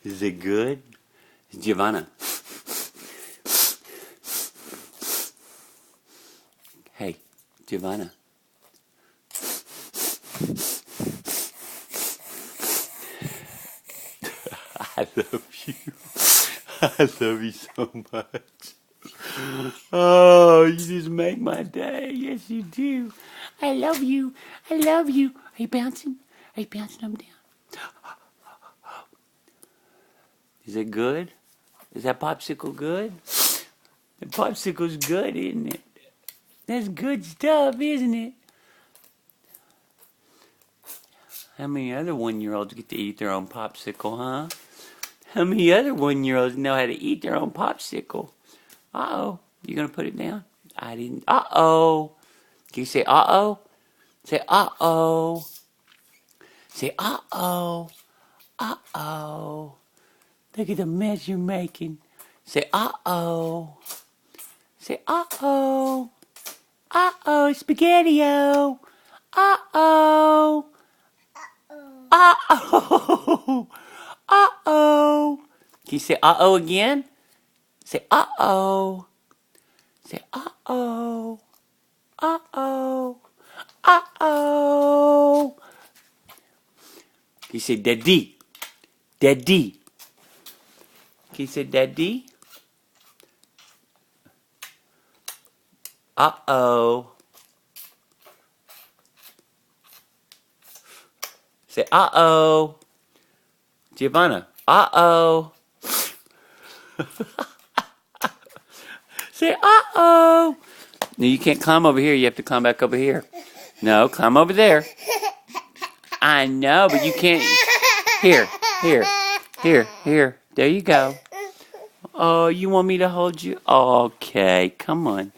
Is it good? Giovanna. Hey, Giovanna. I love you. I love you so much. Oh, you just make my day. Yes, you do. I love you. I love you. Are you bouncing? Are you bouncing them down? Is it good? Is that popsicle good? The popsicle's good, isn't it? That's good stuff, isn't it? How many other 1-year-olds get to eat their own popsicle, huh? How many other 1-year-olds know how to eat their own popsicle? Uh-oh. You gonna put it down? I didn't. Uh-oh. Can you say uh-oh? Say uh-oh. Say uh-oh. Uh-oh. Look at the mess you're making. Say uh-oh. Say uh-oh. Uh-oh, spaghetti-o. Uh-oh. Uh-oh. Uh-oh. Can you say uh-oh again? Say uh-oh. Say uh-oh. Uh-oh. Uh-oh. Can you say daddy? Daddy. Can you say daddy? Uh-oh. Say uh-oh. Giovanna. Uh-oh. Say uh-oh. No, you can't climb over here. You have to climb back over here. No, climb over there. I know, but you can't. Here. There you go. Oh, you want me to hold you? Okay, come on.